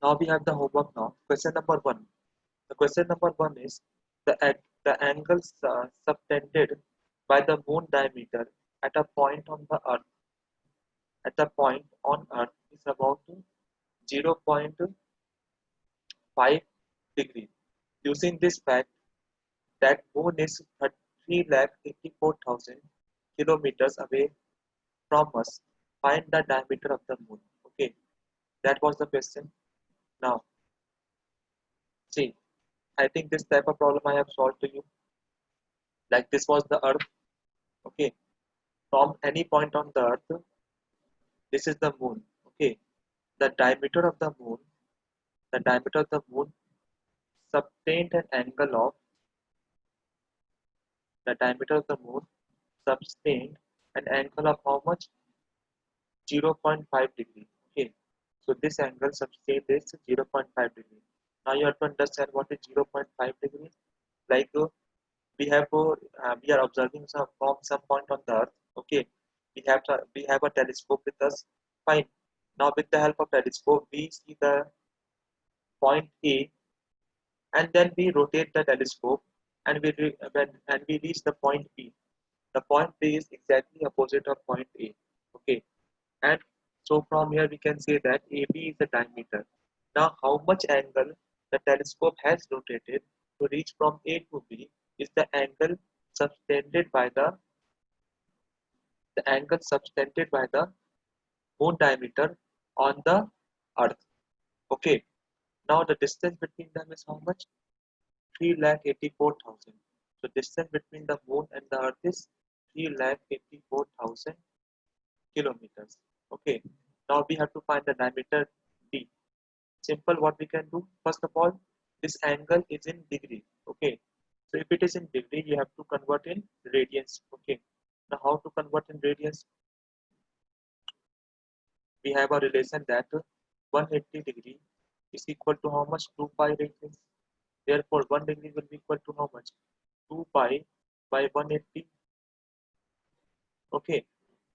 Now we have the homework now. Question number one. The question number one is the angle subtended by the moon diameter at a point on the earth is about 0.5 degrees. Using this fact that moon is 384,000 kilometers away from us, find the diameter of the moon. Okay, that was the question. Now, see, I think this type of problem I have solved to you. Like this was the earth. Okay, from any point on the earth, this is the moon. Okay, the diameter of the moon, the diameter of the moon subtained an angle of the diameter of the moon sustained an angle of how much? 0.5 degree. Okay, so this angle sustained is 0.5 degree. Now you have to understand what is 0.5 degree. Like we are observing some from some point on the earth. Okay, we have a telescope with us. Fine. Now with the help of telescope, we see the point A, and then we rotate the telescope, and we reach the point B. The point B is exactly opposite of point A. Okay, and so from here we can say that AB is the diameter. Now how much angle the telescope has rotated to reach from A to B is the angle subtended by the moon diameter on the earth. Okay. Now the distance between them is how much? 384,000. So distance between the moon and the earth is 384,000 kilometers. Okay. Now we have to find the diameter D. Simple, what we can do? First of all, this angle is in degree. Okay. So if it is in degree, you have to convert in radians. Okay. Now how to convert in radians? We have a relation that 180 degree is equal to how much? 2 pi radians. Therefore, 1 degree will be equal to how much? 2 pi by 180. Okay.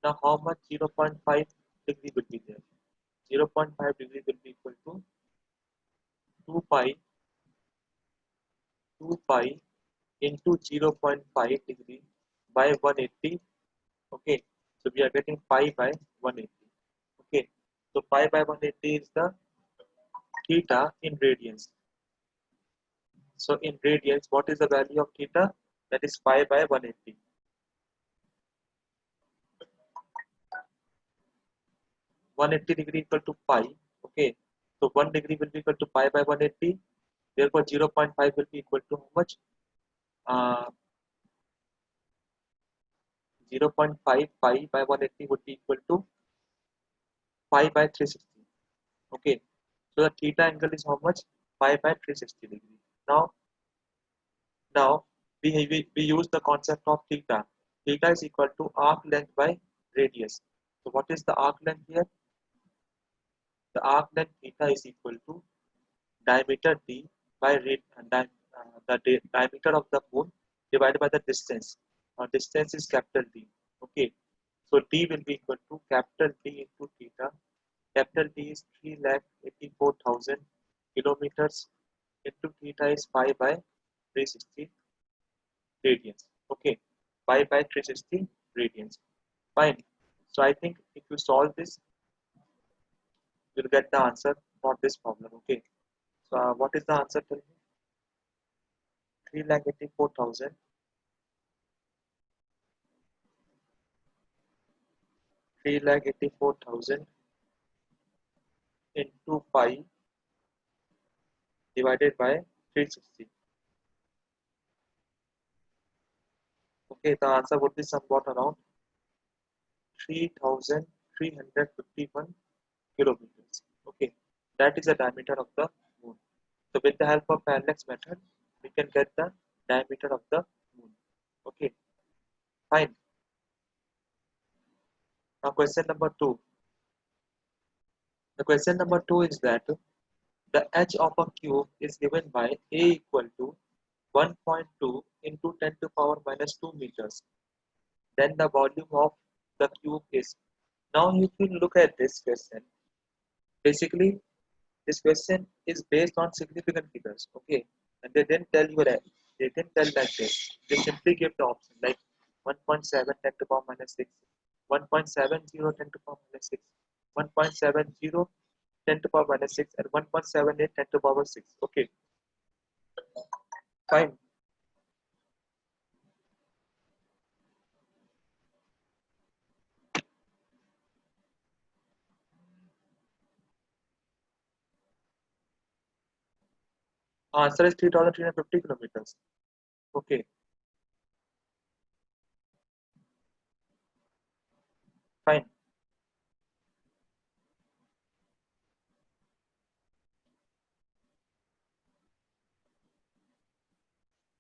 Now, how much 0.5 degree will be there? 0.5 degree will be equal to 2 pi 2 pi into 0.5 degree by 180. Okay. So we are getting pi by 180. Okay. So pi by 180 is the theta in radians. So in radians, what is the value of theta? That is pi by 180. 180 degree equal to pi. Okay. So 1 degree will be equal to pi by 180. Therefore 0.5 will be equal to how much? Uh, 0.5 pi by 180 would be equal to pi by 360. Okay. So the theta angle is how much? Pi by 360 degree. Now we use the concept of theta. Theta is equal to arc length by radius. So what is the arc length here? The arc length theta is equal to diameter d by the diameter of the moon divided by the distance. Distance is capital D. Okay, so D will be equal to capital D into theta. Capital D is 384,000 kilometers into theta is pi by 360 radians. Okay, pi by 360 radians. Fine. So I think if you solve this, you'll get the answer for this problem. Okay. So what is the answer? Tell me. 384,000 384,000 into pi divided by 360. Okay, the answer would be somewhat around 3,351 kilometers. Okay, that is the diameter of the moon. So with the help of parallax method, we can get the diameter of the moon. Okay, fine. Now question number two. The question number two is that the edge of a cube is given by A equal to 1.2 into 10 to power minus 2 meters. Then the volume of the cube is. Now if you look at this question, basically This question is based on significant figures, okay? And they didn't tell you that. They didn't tell like this. They simply give the option like 1.7 10 to the power minus 6, 1.70 10 to the power minus 6, 1.70 10 to the power minus 6, and 1.78 10 to the power 6. Okay, fine. Answer is 3,350 kilometers. Okay, fine.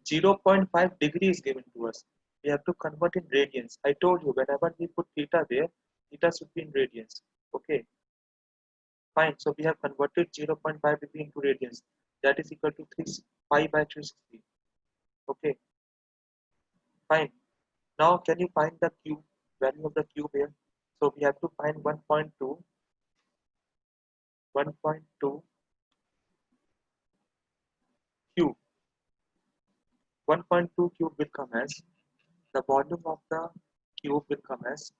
0.5 degree is given to us. We have to convert in radians. I told you whenever we put theta there, theta should be in radians. Okay, fine. So we have converted 0.5 degree into radians. That is equal to 3 pi by 360. Okay, fine. Now can you find the cube value of the cube here? So we have to find 1.2, 1.2 cube. 1.2 cube will come as the volume of the cube will come as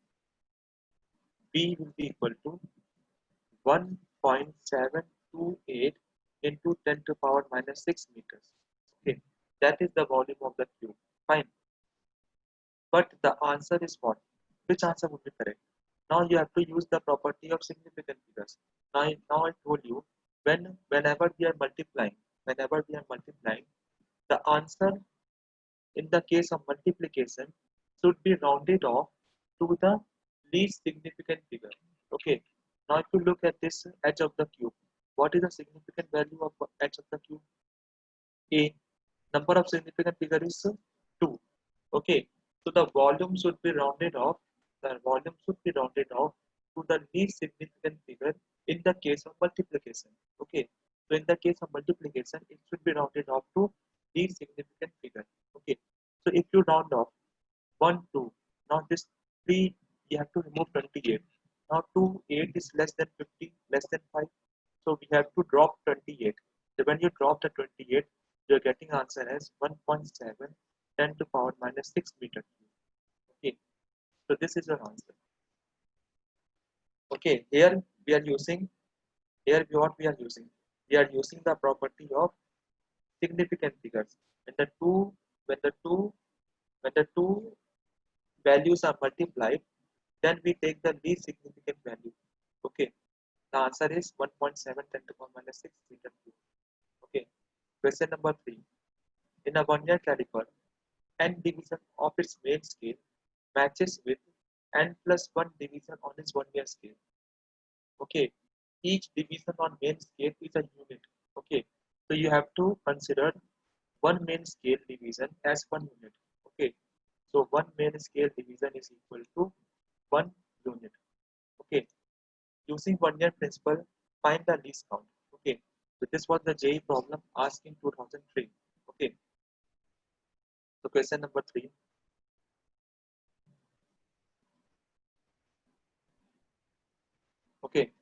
B will be equal to 1.728 into 10 to power minus 6 meters. Okay, that is the volume of the cube. Fine. But the answer is what? Which answer would be correct? Now you have to use the property of significant figures. Now I told you whenever we are multiplying, the answer in the case of multiplication should be rounded off to the least significant figure. Okay. Now if you look at this edge of the cube, what is the significant value of edge of the cube? A. Number of significant figure is 2. Okay. So the volume should be rounded off. The volume should be rounded off to the least significant figure in the case of multiplication. Okay. So in the case of multiplication, it should be rounded off to least significant figure. Okay. So if you round off 1, 2, now this 3, you have to remove 28. Now 2, 8 is less than 50, less than 5. So we have to drop 28. So when you drop the 28, you're getting answer as 1.7 10 to power minus 6 meter cube. Okay, so this is your answer. Okay, what we are using? We are using the property of significant figures. When the two when the two when the two values are multiplied, then we take the least significant value. Okay, the answer is 1.7 10 to the power minus 6 meter cube. Okay, question number 3. In a one-year caliper, n division of its main scale matches with n plus 1 division on its one-year scale. Okay, each division on main scale is a unit. Okay, so you have to consider one main scale division as 1 unit. Okay, so one main scale division is equal to 1 unit. Okay, using one-year principle, find the least count. Okay, so this was the JEE problem asked in 2003. Okay, so question number 3. Okay,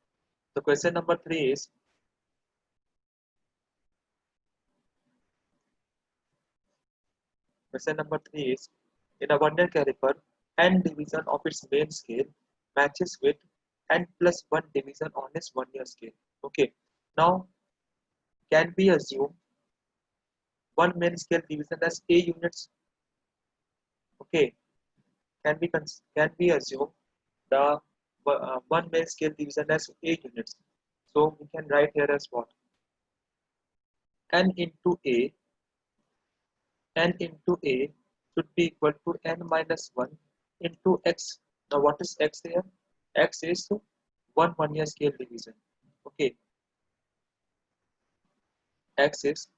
so question number 3 is in a one-year caliper, n division of its main scale matches with n plus 1 division on its one-year scale. Okay, now can we assume one main scale division as a units? Okay, can we assume the one main scale division as a units? So we can write here as what? n into a n into a should be equal to n minus 1 into x. Now what is x here? X is one year scale division. Okay, x is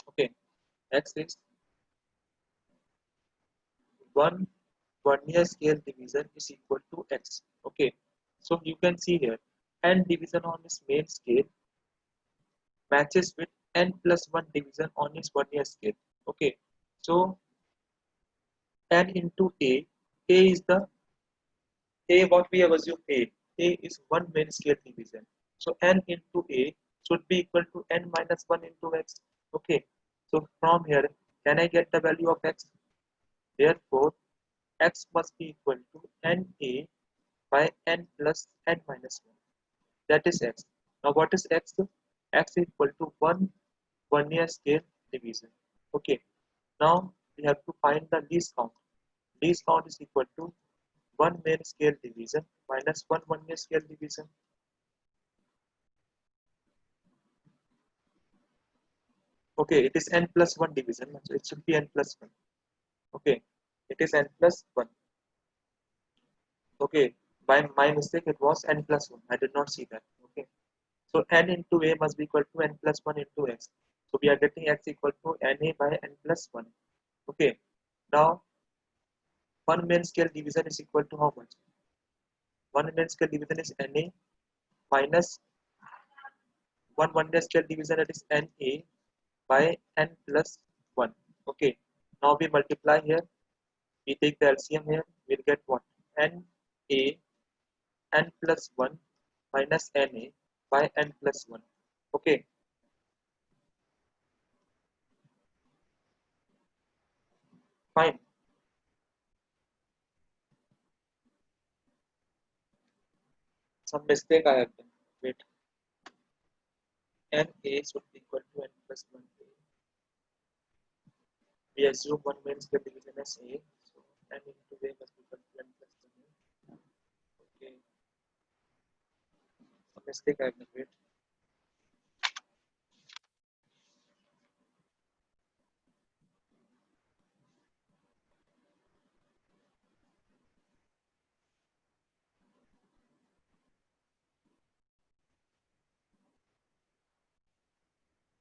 okay, x is one year scale division is equal to x. Okay, so you can see here n division on its main scale matches with n plus 1 division on its one year scale. Okay, so n into A is the A, what we have assumed A is one main scale division. So n into A should be equal to n minus 1 into x. Okay. So from here, can I get the value of x? Therefore, x must be equal to NA by n plus n minus 1. That is x. Now what is x? X is equal to 1 year scale division. Okay. Now we have to find the least count. Least count is equal to 1 main scale division minus 1 year scale division. Okay, it is n plus 1 division, so it should be n plus 1. Okay, it is n plus 1. Okay, by my mistake, it was n plus 1. I did not see that. Okay, so n into A must be equal to n plus 1 into x. So we are getting x equal to NA by n plus 1. Okay, now 1 main scale division is equal to how much? 1 main scale division is NA minus 1 year scale division, that is NA by n plus 1. Okay, now we multiply here. We take the LCM here, we'll get what? N A n plus 1 minus Na by n plus 1. Okay, fine. Some mistake I have done. Wait, Na should be equal to n plus 1. We assume 1 main scale division as A, so n into A must be equal to n plus 1. Okay, some mistake I have done. Wait.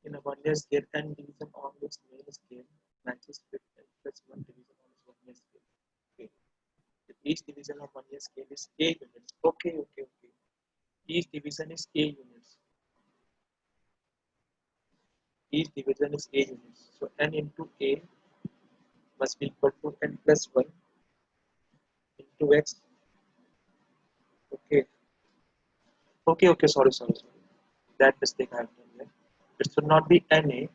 In a 1 year scale, n division on its main scale matches with n plus 1 division on its 1 year scale. Okay. If each division of 1 year scale is A units. Okay. Each division is A units. Each division is A units. So n into A must be equal to n plus 1 into x. Okay. Sorry. That mistake I have done here. It should not be NA,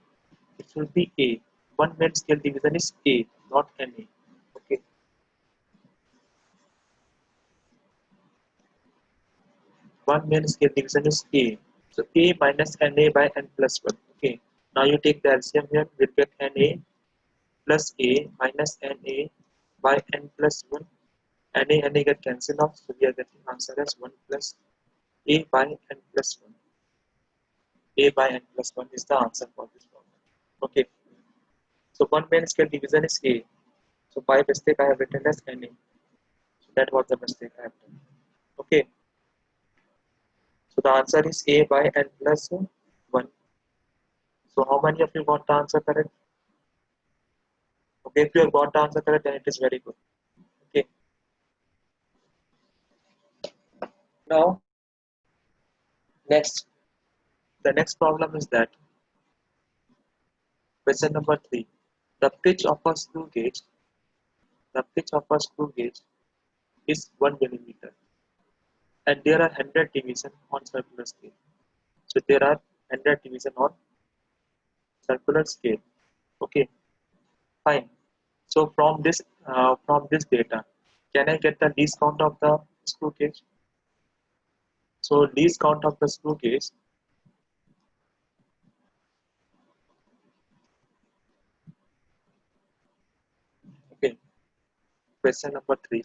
it should be A. One main scale division is A, not NA. Okay. One main scale division is A. So A minus NA by n plus 1. Okay. Now you take the LCM here, we'll get NA plus A minus NA by n plus 1. NA get cancelled off, so we are getting answer as 1 plus A by n plus 1. A by n plus 1 is the answer for this problem. Okay. So one main scale division is A. So by mistake I have written as NA. So that was the mistake I have done. Okay. So the answer is A by n plus 1. So how many of you got the answer correct? Okay, if you have got the answer correct, then it is very good. Okay. Now, next, the next problem is that question number 3. The pitch of a screw gauge, the pitch of a screw gauge is 1 millimeter, and there are 100 division on circular scale. So there are 100 division on circular scale. Okay, fine. So from this data, can I get the least count of the screw gauge? So least count of the screw gauge. Okay. Question number 3.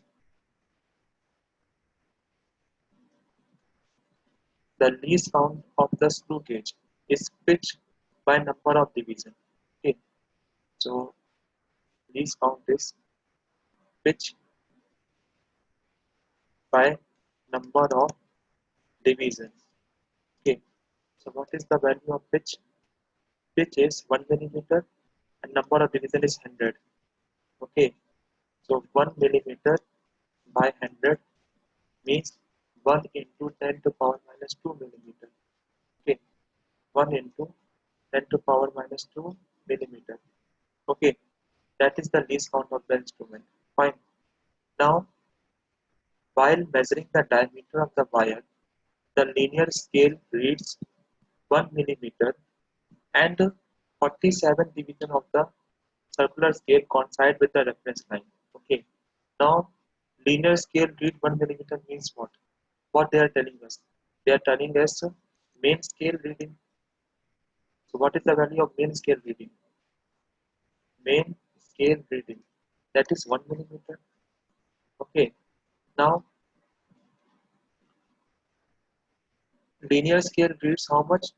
The least count of the screw gauge is pitch by number of division. Okay. So least count is pitch by number of divisions. Okay. So what is the value of pitch? Pitch is 1 millimeter and number of division is 100. Okay. So 1 millimeter by 100 means 1 into 10 to power minus 2 millimeter. Okay. 1 into 10 to power minus 2 millimeter. Okay. That is the least count of the instrument. Fine. Now, while measuring the diameter of the wire, the linear scale reads 1 millimeter and 47 division of the circular scale coincide with the reference line. Okay. Now, linear scale read 1 millimeter means what? What they are telling us? They are telling us main scale reading. So, what is the value of main scale reading? Main scale reading, that is 1 millimeter. Okay. Now, linear scale reads how much?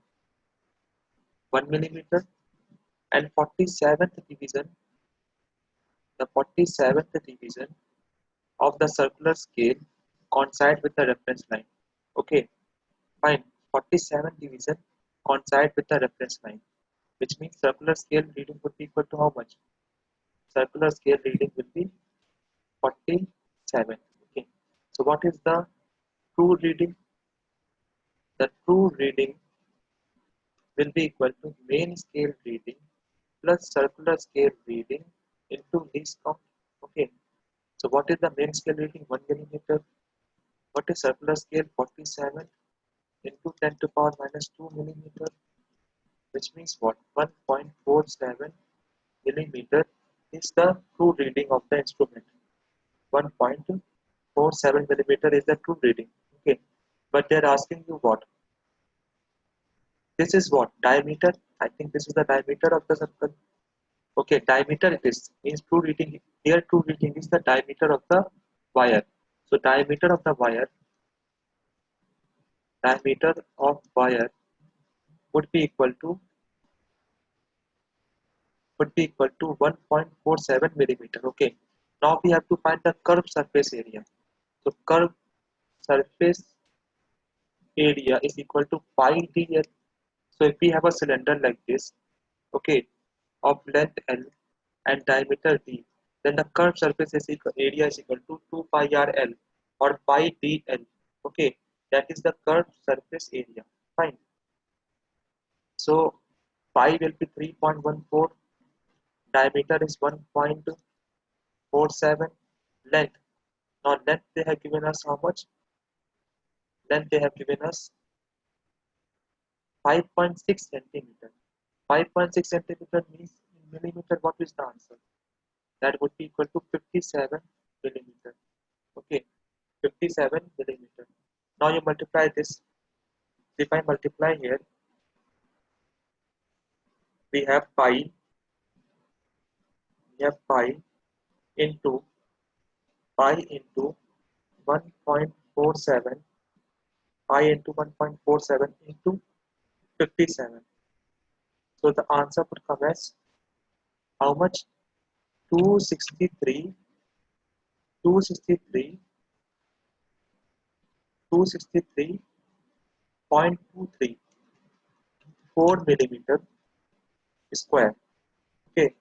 1 millimeter, and 47th division, the 47th division of the circular scale coincide with the reference line. Okay, fine. 47th division coincide with the reference line, which means circular scale reading would be equal to how much? Circular scale reading will be 47. Okay, so what is the true reading? The true reading will be equal to main scale reading plus circular scale reading into least count. Okay, so what is the main scale reading? 1 millimeter. What is circular scale? 47 into 10 to power minus 2 millimeter, which means what? 1.47 millimeter is the true reading of the instrument. 1.47 millimeter is the true reading. Okay, but they're asking you what? This is what? Diameter. I think this is the diameter of the circle. Okay, diameter it is. Means true reading. Here true reading is the diameter of the wire. So diameter of wire would be equal to 1.47 millimeter. Okay. Now we have to find the curved surface area. So curved surface area is equal to pi dl. So if we have a cylinder like this, okay, of length L and diameter D, then the curved surface area is equal to 2 pi r L or pi dl. Okay, that is the curved surface area. Fine. So pi will be 3.14, diameter is 1.47, length. Now length they have given us how much? Length they have given us 5.6 centimeter. 5.6 centimeter means in millimeter. What is the answer? That would be equal to 57 millimeter. Okay, 57 millimeter. Now you multiply this. If I multiply here, we have pi. We have pi into 1.47, pi into 1.47 into 57. So the answer would come as how much? 263, 263, 263.23, 4 millimeter square. Okay,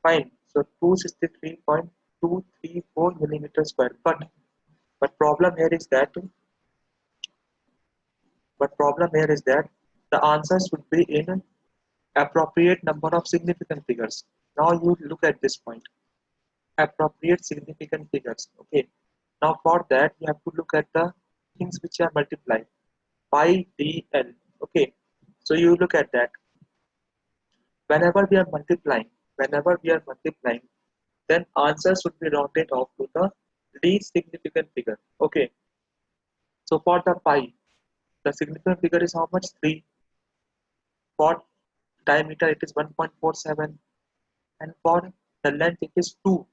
fine. So 263.234 millimeter square. But problem here is that the answer should be in appropriate number of significant figures. Now you look at this point. Appropriate significant figures. Okay. Now for that you have to look at the things which are multiplied. Pi dl. Okay. So you look at that. Whenever we are multiplying, then answer should be rounded off to the least significant figure. Okay. So for the pi, the significant figure is how much? 3. For diameter it is 1.47, and for the length it is 2.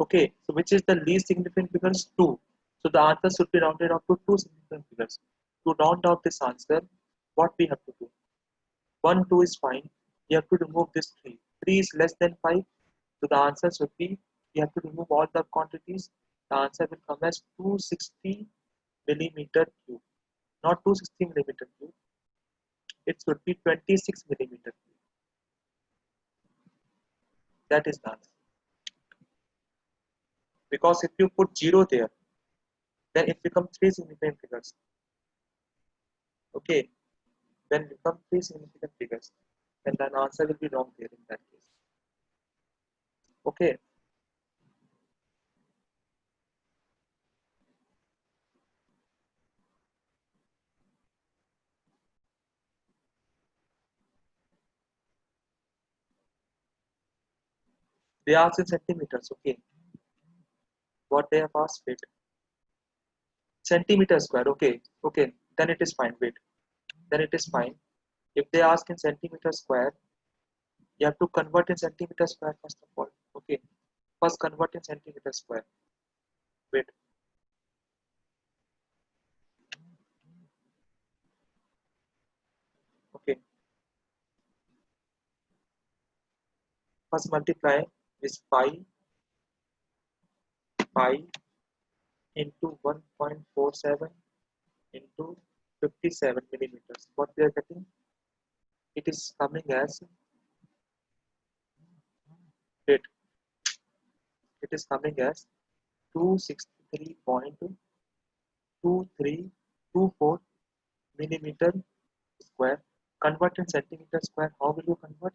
Okay, so which is the least significant figure? Is 2. So the answer should be rounded off to 2 significant figures. To round off this answer, what we have to do? 1, 2 is fine. You have to remove this 3. 3 is less than 5. So the answer should be, you have to remove all the quantities. The answer will come as 260 millimeter cube. Not 260 millimeter cube. It should be 26 millimeter cube. That is the answer. Because if you put 0 there, then it becomes 3 significant figures. Okay, when it becomes 3 significant figures, then the answer will be wrong there in that case. Okay, they asked in centimeters. Okay, what they have asked, wait, centimeter square. Okay, okay, then it is fine. Wait, then it is fine. If they ask in centimeter square, you have to convert in centimeter square first of all. Okay, first convert in centimeter square. Wait, okay, first multiply is pi into 1.47 into 57 millimeters. What we are getting? It is coming as, wait, it is coming as 263.2324 millimeter square. Convert in centimeter square. How will you convert?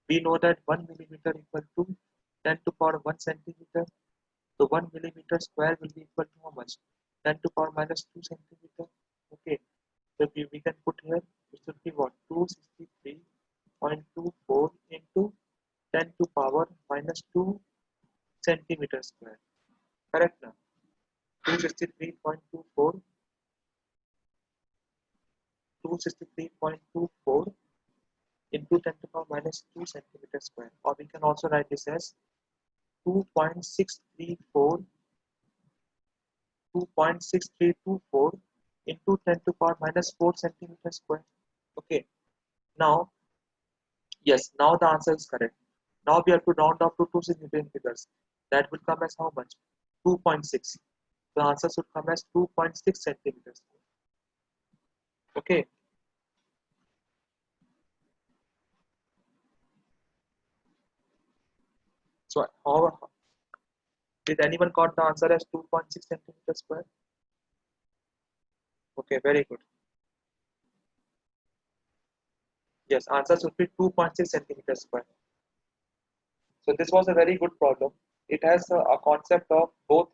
We know that 1 millimeter equal to 10 to power 1 centimeter. So 1 millimeter square will be equal to how much? 10 to power minus 2 centimeter. Okay. So we can put here, it should be what? 263.24 into 10 to power minus 2 centimeter square. Correct now? 263.24 into 10 to the power minus 2 centimeter square. Or we can also write this as 2.6324 into 10 to the power minus 4 centimeter square. Okay. Now, yes, now the answer is correct. Now we have to round off to two significant figures. That will come as how much? 2.6. The answer should come as 2.6 centimeters. Okay. So how did anyone got the answer as 2.6 centimeters square? Okay, very good. Yes, answer should be 2.6 centimeters square. So this was a very good problem. It has a concept of both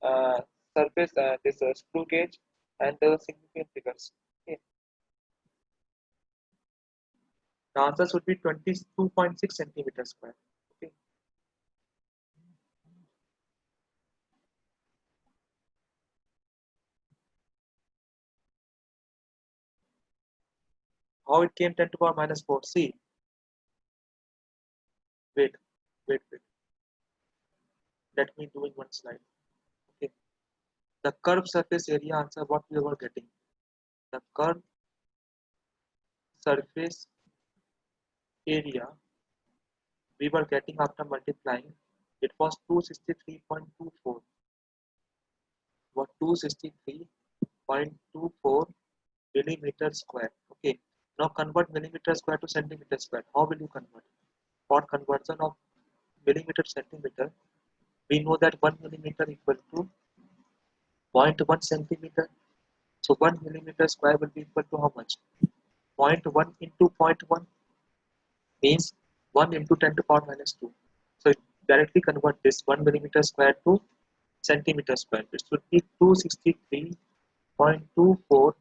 uh, surface, this screw gauge and the significant figures. Okay. The answer should be 22.6 centimeters square. Okay. How it came 10 to the power minus 4? See, wait, wait. Let me do in one slide. Okay. The curved surface area answer what we were getting. The curved surface area we were getting after multiplying. It was 263.24. What 263.24 millimeter square. Okay. Now convert millimeter square to centimeter square. How will you convert? For conversion of millimeter to centimeter, we know that 1 millimeter equal to zero point 0.1 centimeter. So 1 millimeter square will be equal to how much? 0.1 into zero point 0.1 means 1 into 10 to the power minus 2. So directly convert this 1 millimeter square to centimeter square. It should be 263.24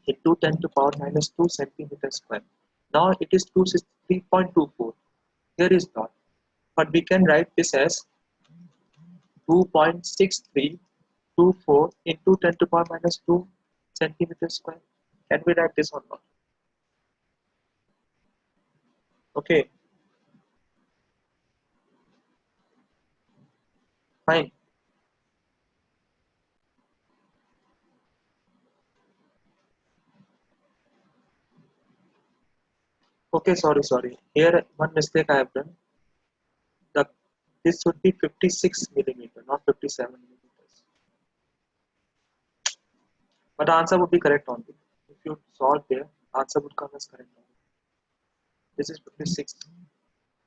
into 10 to the power minus 2 centimeter square. Now it is 263.24. Here is not. But we can write this as 2.6324 into 10 to the power minus 2 centimeter square. Can we write this or not? Okay, fine. Okay, sorry. Here one mistake I have done. The this should be 56 millimeter, not 57 millimeters. But the answer would be correct only. If you solve there, answer would come as correct only. This is 56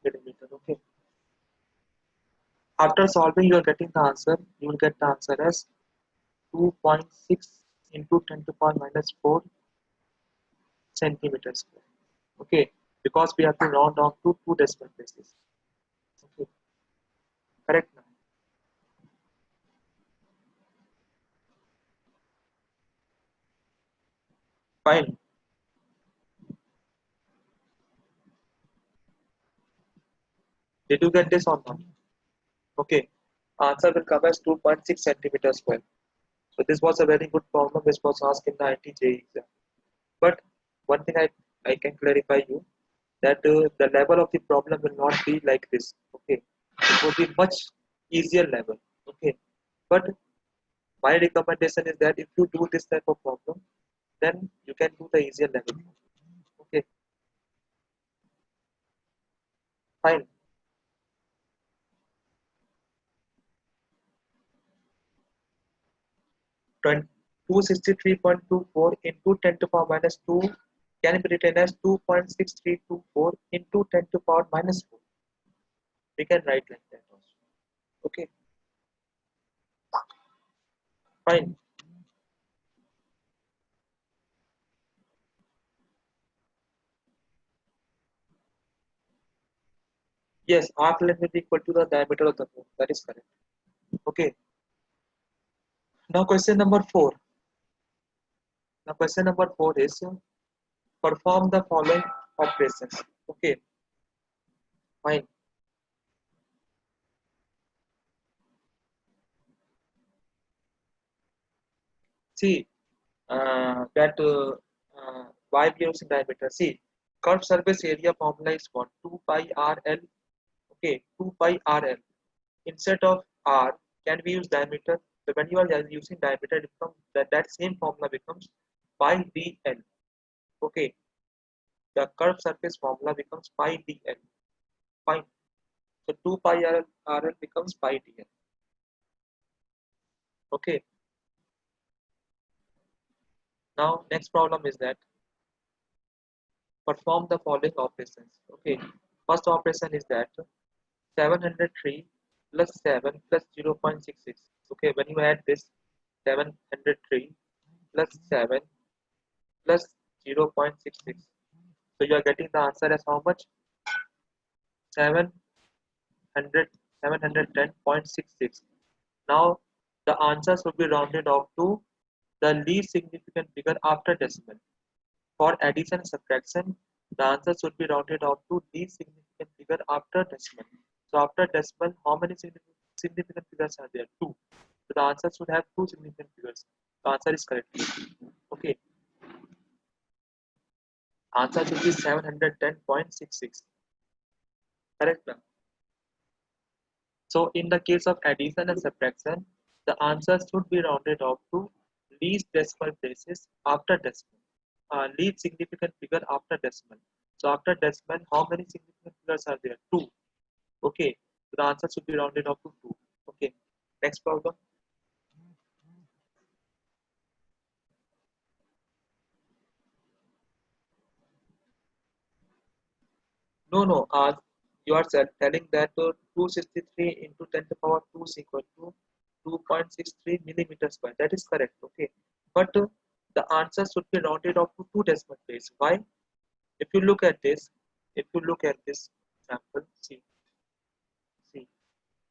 millimeter. Okay. After solving, you are getting the answer. You will get the answer as 2.6 into 10 to the power minus 4 centimeters square. Okay, because we have to round off to two decimal places. Okay. Correct now. Fine. Did you get this or not? Okay. Answer will come as 2.6 centimeters square. So this was a very good problem which was asked in the ITJ exam. But one thing I can clarify you that the level of the problem will not be like this. Okay. It will be much easier level. Okay. But my recommendation is that if you do this type of problem, then you can do the easier level. Okay. Fine. 263.24 into 10 to power minus 2 can be written as 2.6324 into 10 to power minus 4. We can write like that also. Okay, fine. Yes, arc length will be equal to the diameter of the cone. That is correct. Okay, now question number 4. Now question number 4 is perform the following operations. Okay, fine. See, that y gives diameter. See, curved surface area formula is what? 2 pi RL. Okay, 2 pi RL. Instead of R, can we use diameter? So when you are using diameter, it becomes that same formula becomes pi dl. Okay, the curved surface formula becomes pi dl. Fine. So 2 pi RL becomes pi dl. Okay. Now next problem is that perform the following operations. Okay. First operation is that 703 plus 7 plus 0.66. Okay, when you add this 703 plus 7 plus 0.66. So you are getting the answer as how much? 710.66. Now the answers will be rounded off to the least significant figure after decimal. For addition and subtraction, the answers should be rounded off to least significant figure after decimal. So after decimal, how many significant figures are there? Two. So the answer should have two significant figures. The answer is correct. Okay. Answer should be 710.66. Correct. So in the case of addition and subtraction, the answer should be rounded off to least decimal places after decimal. Least significant figure after decimal. So after decimal, how many significant figures are there? Two. Okay. So the answer should be rounded off to two. Okay. Next problem. No, no. You are telling that 263 into 10 to the power 2 is equal to 2.63 millimeters square. That is correct. Okay. But the answer should be rounded off to two decimal places. Why? If you look at this, if you look at this example, see,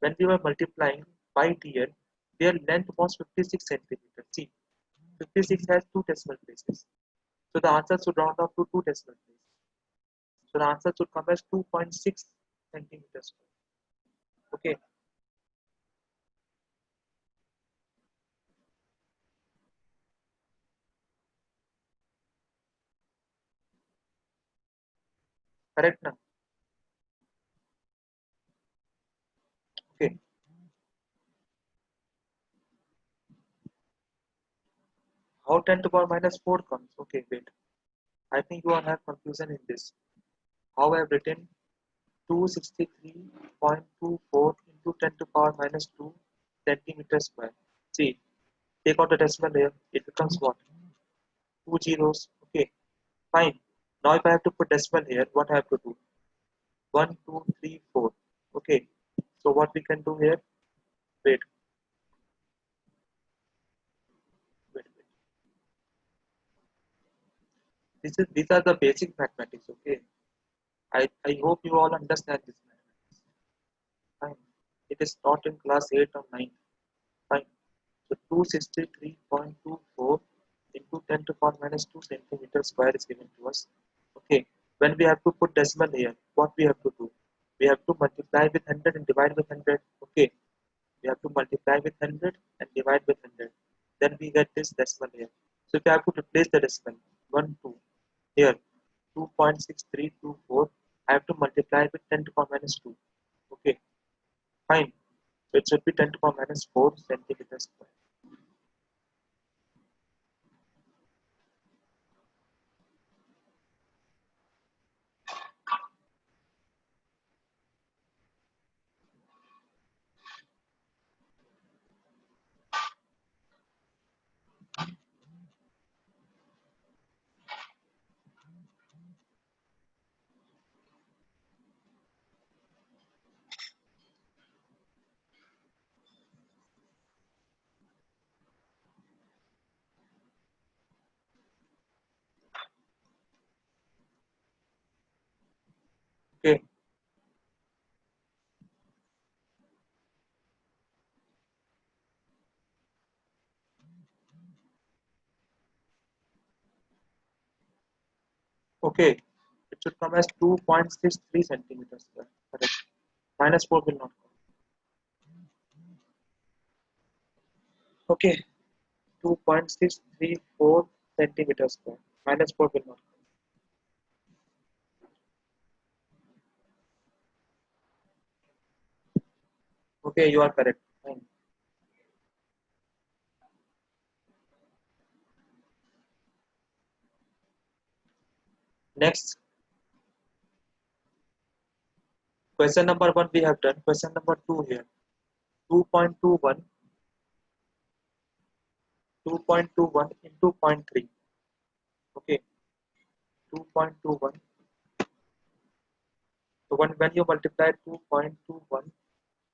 when we were multiplying by dl, their length was 56 centimeters. See, 56 has two decimal places. So the answer should round off to two decimal places. So the answer should come as 2.6 centimeters. Okay, correct now. Okay, how 10 to the power minus 4 comes? Okay, wait. I think you all have confusion in this. How I have written 263.24 into 10 to the power minus 2 centimeters square. See, take out the decimal here, it becomes what? Two zeros. Okay, fine. Now if I have to put decimal here, what I have to do? 1, 2, 3, 4. Okay, so what we can do here? Wait, wait. These are the basic mathematics. Okay, I hope you all understand this mathematics. It is not in class 8 or 9. Fine. So 263.24 into 10 to the power minus 2 centimeter square is given to us. Okay. When we have to put decimal here, what we have to do? We have to multiply with 100 and divide with 100. Okay. We have to multiply with 100 and divide with 100. Then we get this decimal here. So if you have to replace the decimal, 1, 2, here, 2.6324, I have to multiply with 10 to the power minus 2. Okay, fine. So it should be 10 to the power minus 4 centimeters square. Okay, okay. It should come as 2.63 centimeters square. Correct. Minus 4 will not come. Okay, 2.634 centimeters square. Minus 4 will not come. Okay, you are correct. Fine. Next, question number 1 we have done. Question number 2 here. 2.21 2.21 into zero point 0.3. Okay, 2.21. So when you multiply 2.21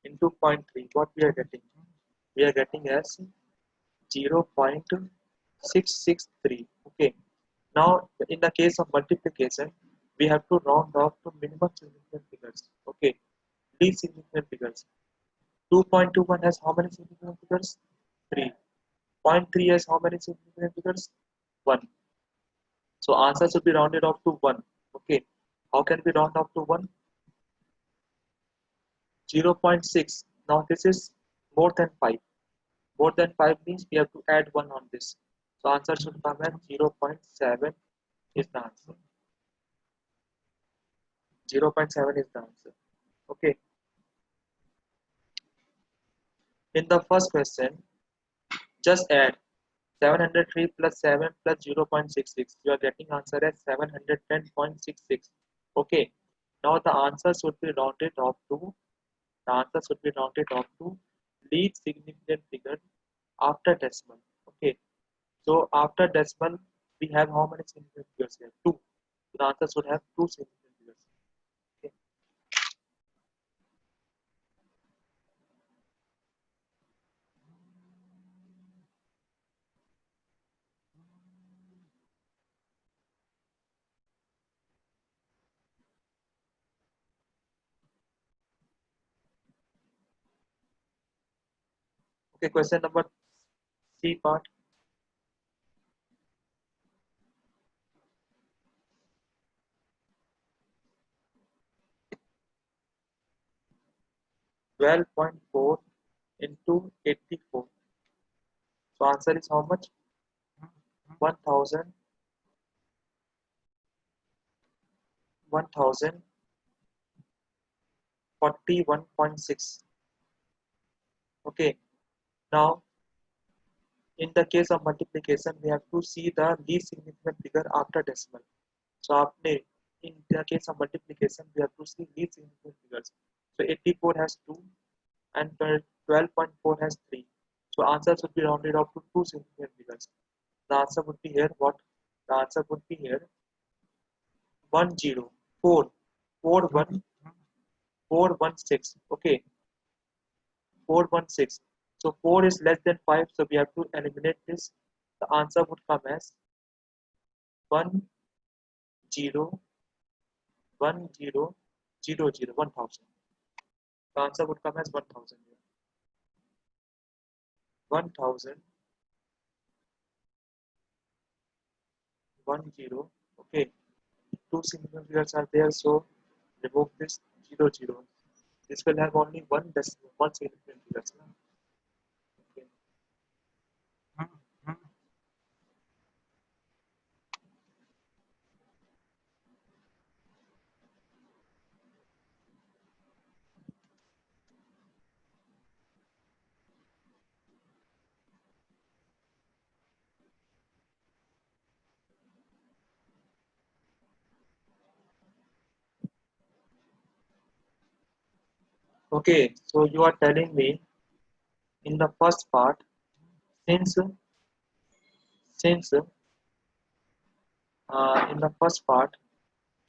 into zero point 0.3, what we are getting? We are getting as 0.663. Okay. Now, in the case of multiplication, we have to round off to minimum significant figures. Okay. Least significant figures. 2.21 has how many significant figures? 3. Zero point 0.3 has how many significant figures? 1. So answer should be rounded off to 1. Okay. How can we round off to 1? 0.6. Now this is more than 5. More than 5 means we have to add 1 on this. So answer should come as 0.7 is the answer. 0.7 is the answer. Okay. In the first question, just add 703 plus 7 plus 0.66. You are getting answer as 710.66. Okay. Now the answer should be rounded off to least significant figure after decimal. Okay. So after decimal, we have how many significant figures here? 2. So the answer should have 2 significant figures. Okay. Okay. Question number C part. 12.4 into 84. So answer is how much? 1000 1041.6. Okay. Now in the case of multiplication, we have to see the least significant figure after decimal. So आपने in the case of multiplication, we have to see least significant figures. So 84 has 2 and 12.4 has 3. So answer should be rounded off to 2 significant figures. The answer would be here what? The answer would be here 10 4 4 1 416. Okay, 416. So 4 is less than 5, so we have to eliminate this. The answer would come as 1 0 1 0 0 0 1000. So answer would come as 1000 here. 1000, 10. Okay, two significant figures are there, so remove this 00. This will have only one decimal, one significant figure. Okay. Okay, so you are telling me in the first part, since since in the first part,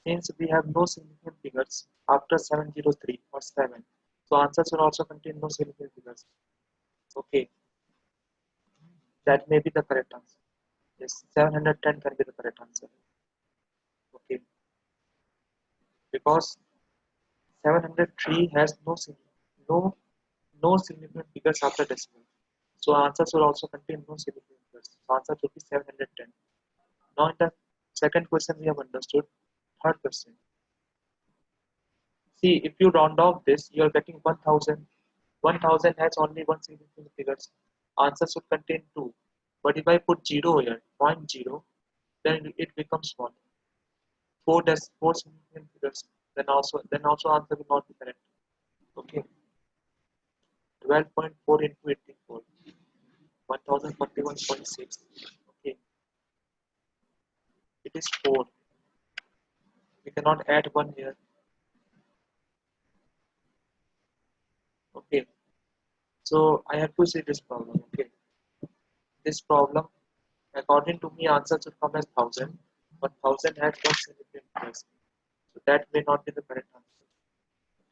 since we have no significant figures after 703 or 7, so answers will also contain no significant figures. Okay, that may be the correct answer. Yes, 710 can be the correct answer. Okay, because 703 has no no significant figures after decimal. So answers will also contain no significant figures. So answer will be 710. Now in the second question we have understood. Third question. See, if you round off this, you are getting 1000. 1000 has only one significant figure. Answer should contain 2. But if I put 0 here, point 0, then it becomes small. 4 significant figures. Then also answer will not be correct. Okay. 12.4 into 84. 1041.6. Okay. It is 4. We cannot add 1 here. Okay. So I have to see this problem. Okay. This problem, according to me, answer should come as 1000. But 1000 has one significant figure. So that may not be the correct answer.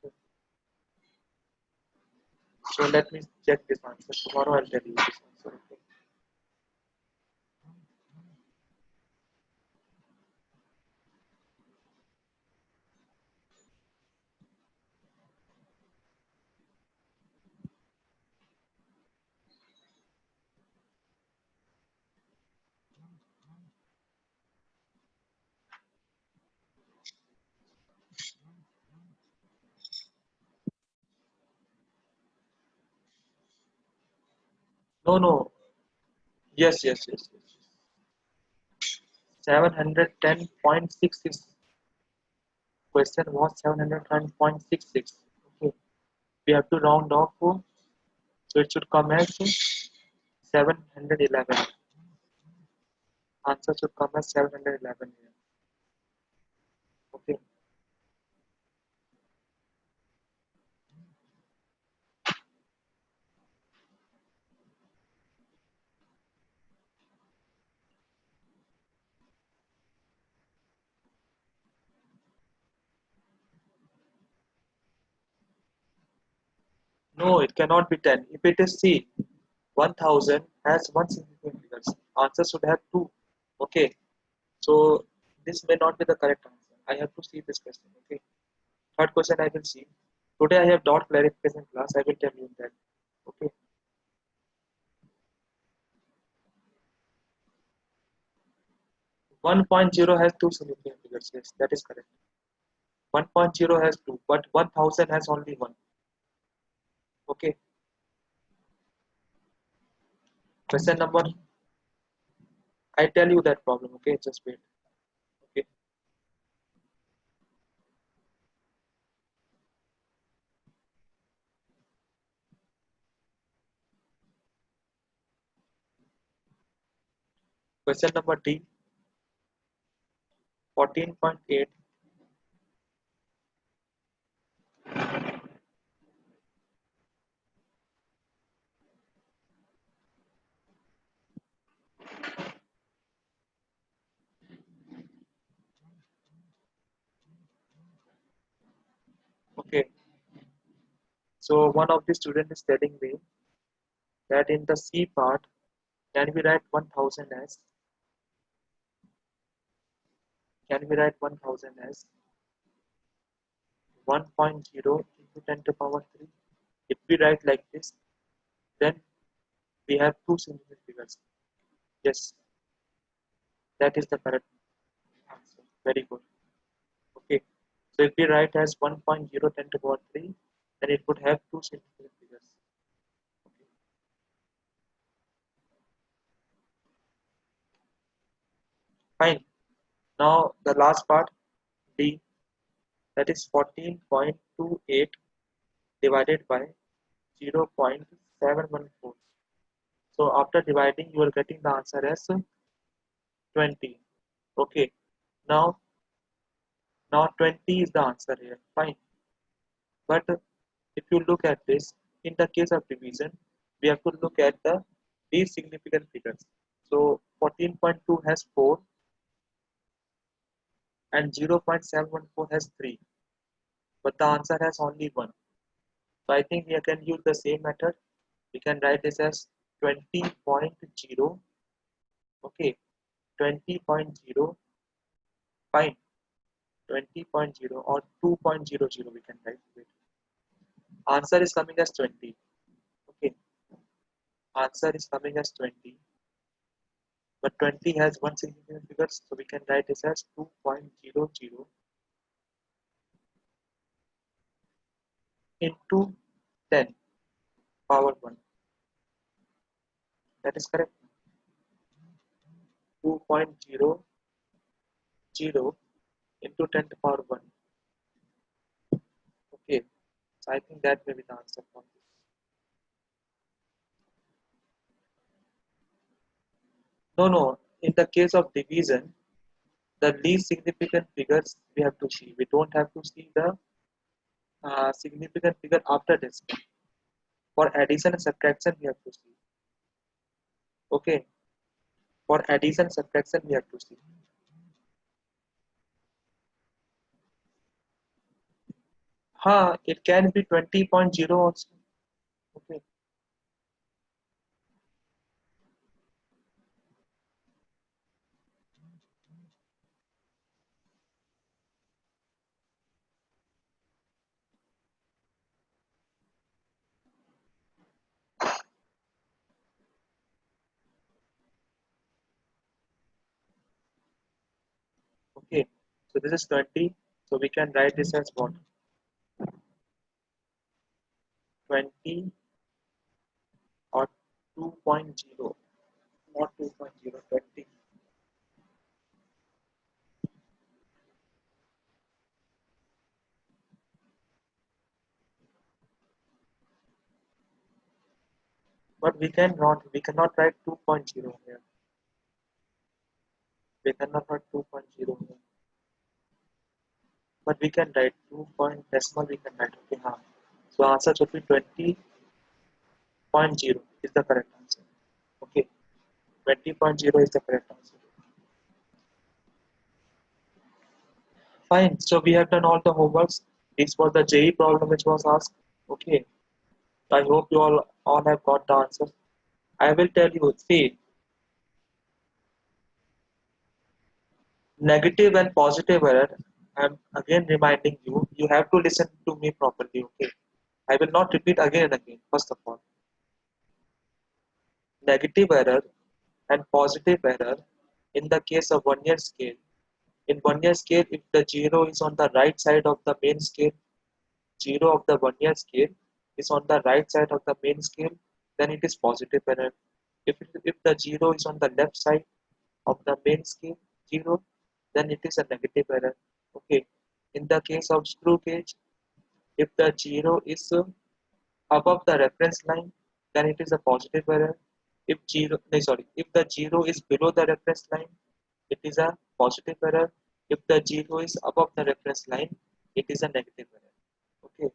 Okay. So let me check this answer. Tomorrow I'll tell you this answer. Okay. No, no. Yes. 710.66. Question was 710.66. Okay. We have to round off. So it should come as 711. Answer should come as 711 here. Okay. No, it cannot be 10. If it is C, 1000 has one significant figure. Answer should have 2. Okay. So this may not be the correct answer. I have to see this question. Okay. Third question I will see. Today I have dot clarification class. I will tell you that. Okay. 1.0 has two significant figures. Yes, that is correct. 1.0 has two, but 1000 has only one. Okay. Question number. I tell you that problem. Okay. Just wait. Okay. Question number D. 14.8. Okay. So one of the students is telling me that in the C part, can we write 1000 as? Can we write 1000 as 1.0 into into 10 to power 3. If we write like this, then we have two significant figures. Yes, that is the correct answer. Very good. Okay. So if we write as 1.010 to power 3, then it would have two significant figures. Okay. Fine. Now the last part, D, that is 14.28 divided by 0.714. So after dividing, you are getting the answer as 20. Okay. Now, now 20 is the answer here. Fine. But if you look at this, in the case of division, we have to look at these significant figures. So 14.2 has 4 and 0.714 has 3. But the answer has only 1. So I think we can use the same method. We can write this as 20.0. Okay. 20.0. Fine. 20.0 or 2.00 we can write it. Answer is coming as 20. Okay. Answer is coming as 20. But 20 has one significant figure, so we can write this as 2.00 into 10 power 1. That is correct. 2.00 into 10 to power 1. Okay. So I think that may be the answer for this. No, no. In the case of division, the least significant figures we have to see. We don't have to see the significant figure after decimal. For addition and subtraction, we have to see. Okay. For addition and subtraction, we have to see. It can be 20.0 also. Okay. Okay. So this is 20. So we can write this as what? 20 or 2.0. Not 2.0, 20. But we cannot write 2.0 here. We cannot write 2.0 here. But we can write 2 point decimal, we can write. Okay, so answer should be 20.0 is the correct answer. Okay, 20.0 is the correct answer. Fine, so we have done all the homeworks. This was the JE problem which was asked. Okay, I hope you all have got the answer. I will tell you, see, negative and positive error. I'm again reminding you, you have to listen to me properly. Okay, I will not repeat again and again. First of all, negative error and positive error in the case of 1 year scale. In 1 year scale, if the 0 is on the right side of the main scale, 0 of the 1 year scale is on the right side of the main scale, then it is positive error. If the 0 is on the left side of the main scale, 0, then it is a negative error. Okay. In the case of screw gauge, if the 0 is above the reference line, then it is a positive error. If the 0 is below the reference line, it is a positive error. If the 0 is above the reference line, it is a negative error. Okay,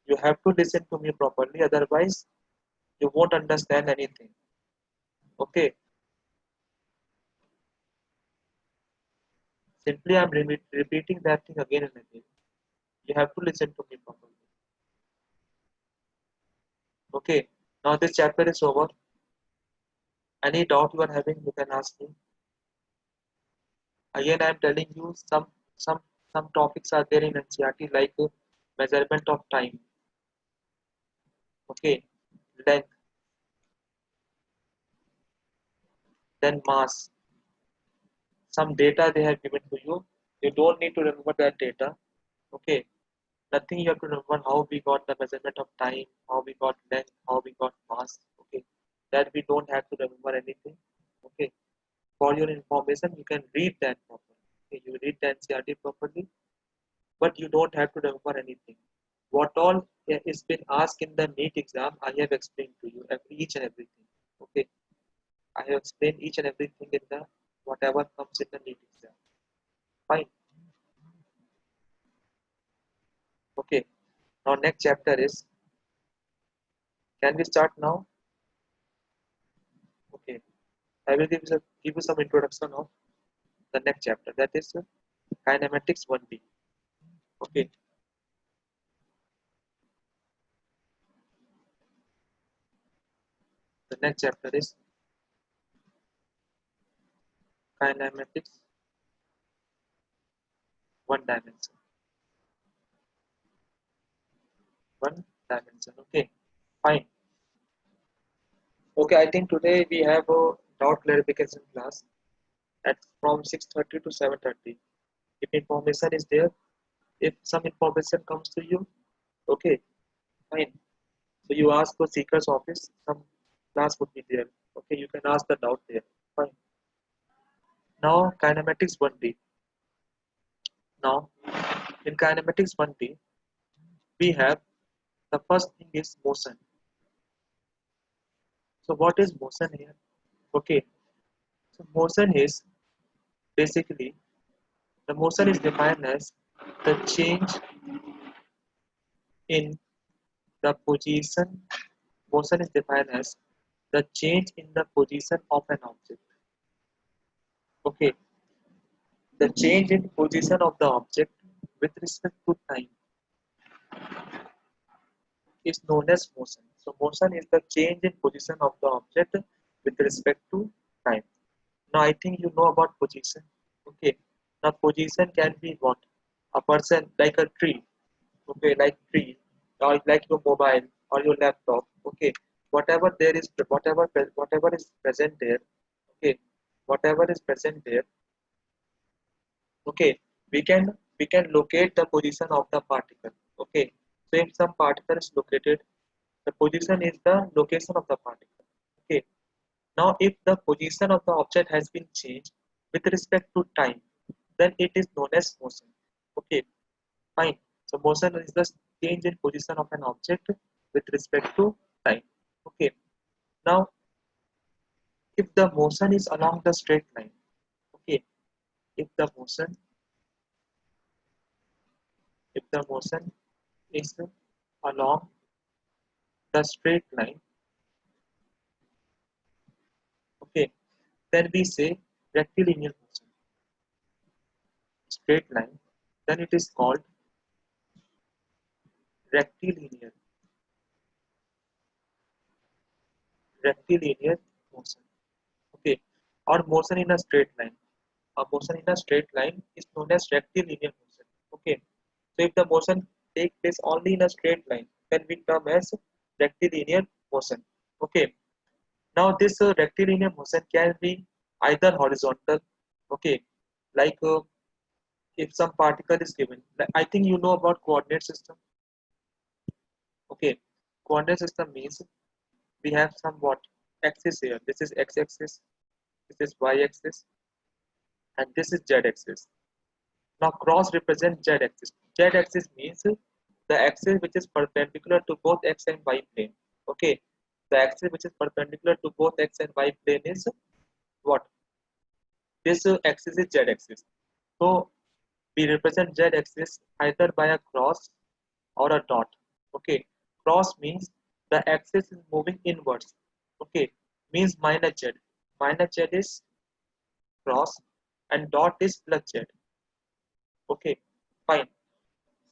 you have to listen to me properly, otherwise you won't understand anything. Okay, simply I'm repeating that thing again and again. You have to listen to me properly. Okay, now this chapter is over. Any doubt you are having, you can ask me. Again, I am telling you some some topics are there in NCERT like measurement of time, okay, length, then mass, some data they have given to you. You don't need to remember that data, okay. Nothing you have to remember how we got the measurement of time, how we got length, how we got mass, okay. That we don't have to remember anything, okay. For your information, you can read that properly. Okay? You read the NCRT properly, but you don't have to remember anything. What all is been asked in the NEET exam, I have explained to you each and everything. Okay, I have explained each and everything in the whatever comes in the NEET exam. Fine. Okay. Now next chapter is. Can we start now? Okay. I will give you some introduction of the next chapter. That is kinematics 1D. Okay. The next chapter is kinematics 1 dimension. 1 dimension. Okay. Fine. Okay. I think today we have a doubt clarification class at from 6:30 to 7:30. If information is there, if some information comes to you, okay, fine. So you ask for seeker's office, some class would be there. Okay, you can ask the doubt there. Fine. Now kinematics 1D. Now in kinematics 1D, we have the first thing is motion. So what is motion here? Okay, so motion is basically the motion is defined as the change in the position. Motion is defined as the change in the position of an object. Okay, the change in position of the object with respect to time is known as motion. So motion is the change in position of the object with respect to time. Now I think you know about position. Okay. Now position can be what? A person like a tree. Okay, like tree, or like your mobile or your laptop. Okay. Whatever is present there. Okay. Whatever is present there. Okay. We can locate the position of the particle. Okay. So if some particle is located, the position is the location of the particle. Okay. Now, if the position of the object has been changed with respect to time, then it is known as motion. Okay, fine. So motion is the change in position of an object with respect to time. Okay. Now, if the motion is along the straight line, okay, if the motion, if the motion is along the straight line, okay, then we say rectilinear motion, straight line, then it is called rectilinear, rectilinear motion. Okay, or motion in a straight line. A motion in a straight line is known as rectilinear motion. Okay, so if the motion takes place only in a straight line, then we term as rectilinear motion. Okay, now this rectilinear motion can be either horizontal. Okay, like if some particle is given, like I think you know about coordinate system. Okay, coordinate system means we have some what axis here. This is x-axis, this is y-axis, and this is z-axis. Now cross represents z-axis. Z-axis means the axis which is perpendicular to both x and y plane. Okay, the axis which is perpendicular to both x and y plane is what? This axis is z-axis. So we represent z-axis either by a cross or a dot. Okay, cross means the axis is moving inwards. Okay, means minus z. Minus z is cross and dot is plus z. Okay, fine.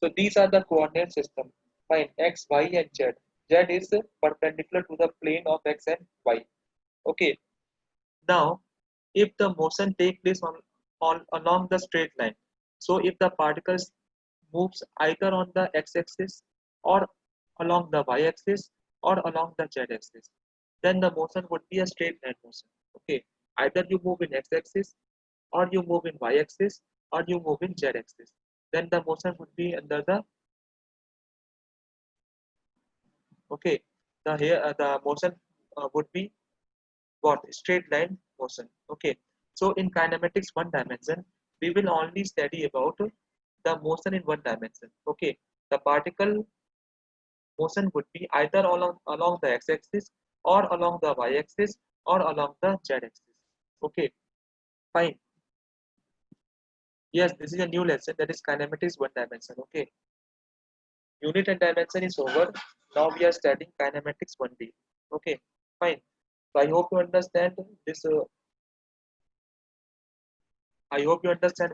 So these are the coordinate system. Fine, x, y, and z. Z is perpendicular to the plane of x and y. Okay. Now, if the motion take place on along the straight line, so if the particles moves either on the x-axis or along the y-axis or along the z-axis, then the motion would be a straight line motion. Okay, either you move in x-axis or you move in y-axis or you move in z-axis. Then the motion would be under the okay. The motion would be what straight line motion. Okay, so in kinematics one dimension, we will only study about the motion in one dimension. Okay, the particle motion would be either along the x-axis or along the y-axis or along the z-axis. Okay, fine. Yes, this is a new lesson, that is kinematics one dimension. Okay, unit and dimension is over. Now we are studying kinematics 1D. Okay, fine. So I hope you understand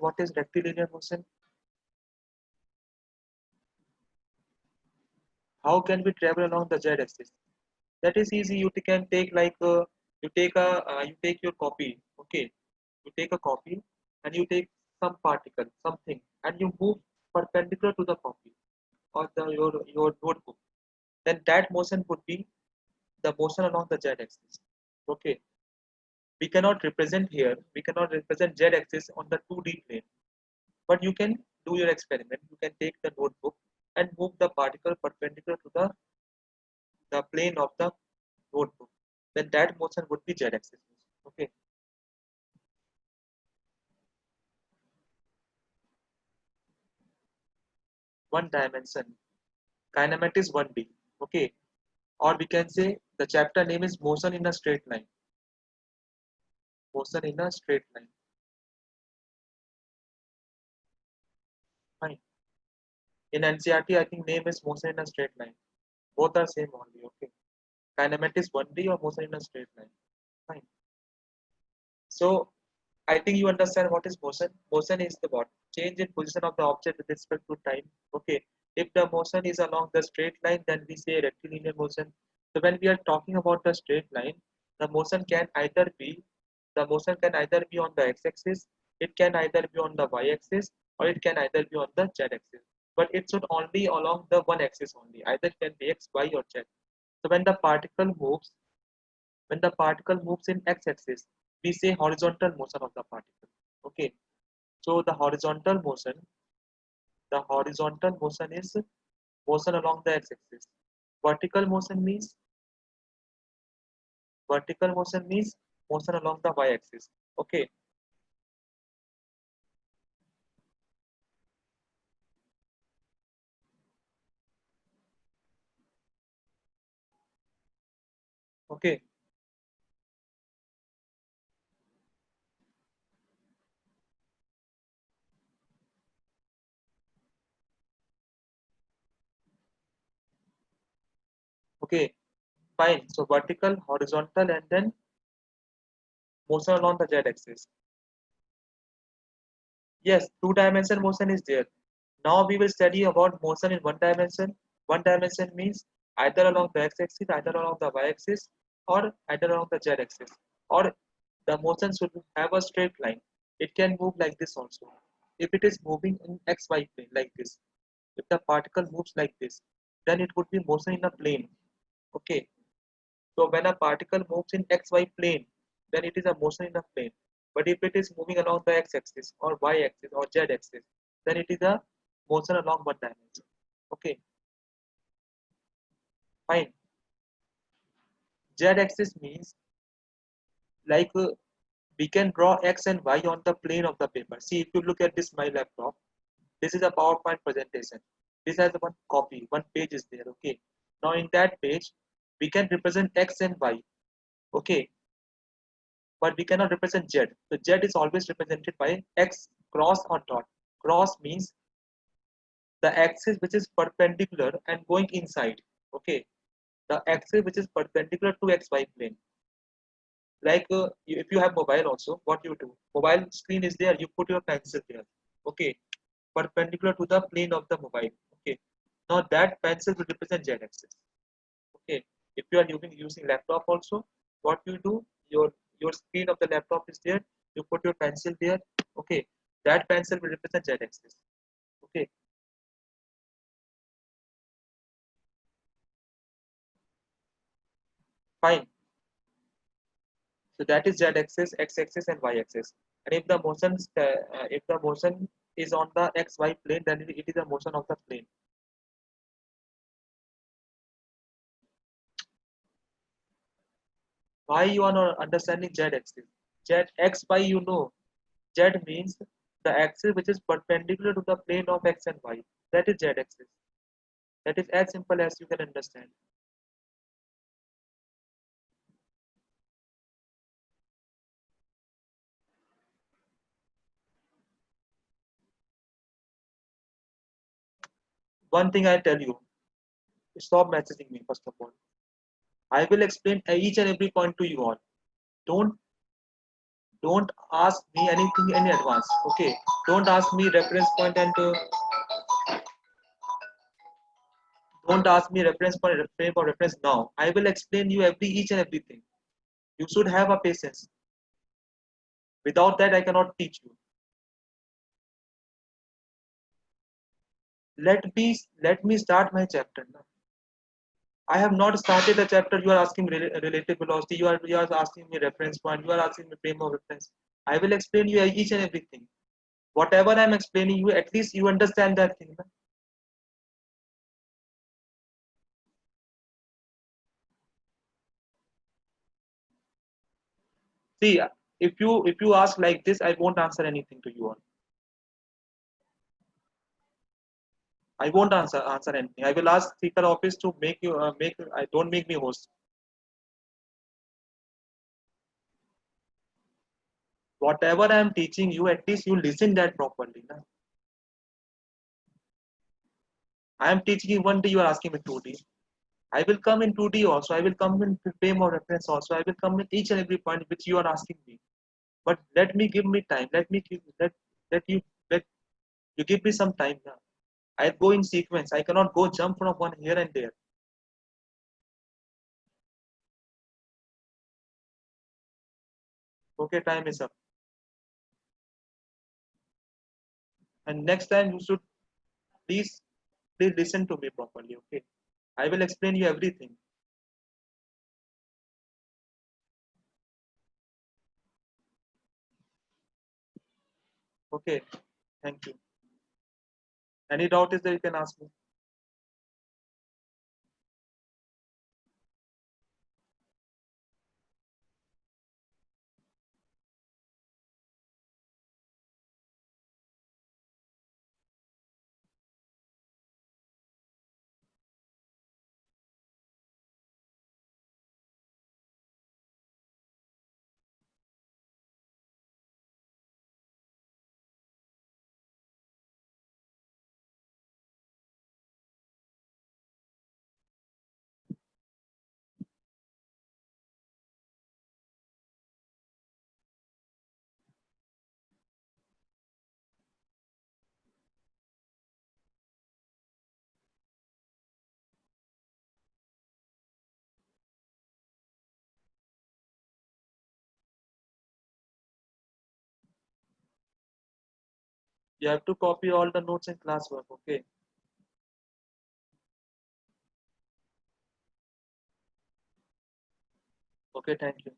what is rectilinear motion. How can we travel along the z-axis? That is easy. You can take like you take your copy. Okay, you take a copy and you take some particle, something, and you move perpendicular to the copy or your notebook. Then that motion would be the motion along the z-axis. Okay, we cannot represent here. We cannot represent z-axis on the 2D plane, but you can do your experiment. You can take the notebook and move the particle perpendicular to the plane of the notebook. Then that motion would be z-axis. Okay, one dimension. Kinematics 1D. Okay, or we can say the chapter name is motion in a straight line. Motion in a straight line. Fine. In NCRT, I think name is motion in a straight line. Both are same only. Okay. Kinematics 1D or motion in a straight line. Fine. So I think you understand what is motion. Motion is the what? Change in position of the object with respect to time. Okay. If the motion is along the straight line, then we say rectilinear motion. So when we are talking about the straight line, the motion can either be the motion can either be on the x-axis, it can either be on the y-axis, or it can either be on the z-axis. But it should only along the one axis only. Either it can be x, y, or z. So when the particle moves in x-axis, we say horizontal motion of the particle. Okay. So the horizontal motion is motion along the x-axis. Vertical motion means vertical motion means motion along the y-axis. Okay. Okay. Okay. Fine. So vertical, horizontal, and then motion along the z-axis. Yes, two-dimension motion is there. Now we will study about motion in one dimension. One dimension means either along the x-axis, either along the y-axis, or either along the z-axis. Or the motion should have a straight line. It can move like this also. If it is moving in xy plane like this, if the particle moves like this, then it would be motion in a plane. Okay. So when a particle moves in xy plane, then it is a motion in a plane. But if it is moving along the x-axis or y-axis or z-axis, then it is a motion along one dimension. Okay, fine. Z-axis means like we can draw x and y on the plane of the paper. See, if you look at this my laptop, this is a PowerPoint presentation. This has one copy, one page is there. Okay. Now in that page, we can represent x and y. Okay, but we cannot represent z. So z is always represented by x cross or dot. Cross means the axis which is perpendicular and going inside. Okay, the axis which is perpendicular to xy plane. Like if you have mobile also, what you do? Mobile screen is there. You put your pencil there. Okay, perpendicular to the plane of the mobile. Okay, now that pencil will represent z axis. Okay, if you are using laptop also, what you do? Your screen of the laptop is there. You put your pencil there. Okay, that pencil will represent z axis. Okay, Fine. So that is z-axis, x-axis, and y-axis. And if the motion is on the xy plane, then it is a motion of the plane. Why you are not understanding z-axis? Z xy, you know. Z means the axis which is perpendicular to the plane of x and y. That is z-axis. That is as simple as you can understand. One thing I tell you, stop messaging me first of all. I will explain each and every point to you all. Don't don't ask me anything in advance. Okay. Don't ask me reference point and don't ask me reference point frame of reference now. I will explain you each and everything. You should have a patience. Without that, I cannot teach you. Let me start my chapter now. I have not started a chapter. You are asking relative velocity. You are asking me reference point. You are asking me frame of reference. I will explain you each and everything. Whatever I am explaining you, at least you understand that thing. Na? See, if you ask like this, I won't answer anything to you all. I won't answer anything. I will ask speaker office to make you make. I don't make me host. Whatever I am teaching you, at least you listen that properly. Na? I am teaching you 1D. You are asking me 2D. I will come in 2D also. I will come in frame of reference also. I will come in each and every point which you are asking me. But let me give me time. Let you let you give me some time now. I go in sequence. I cannot go jump from one here and there. Okay, time is up. And next time you should please please listen to me properly. Okay, I will explain you everything. Okay, thank you. Any doubt is there, you can ask me. You have to copy all the notes in classwork. Okay. Okay, thank you.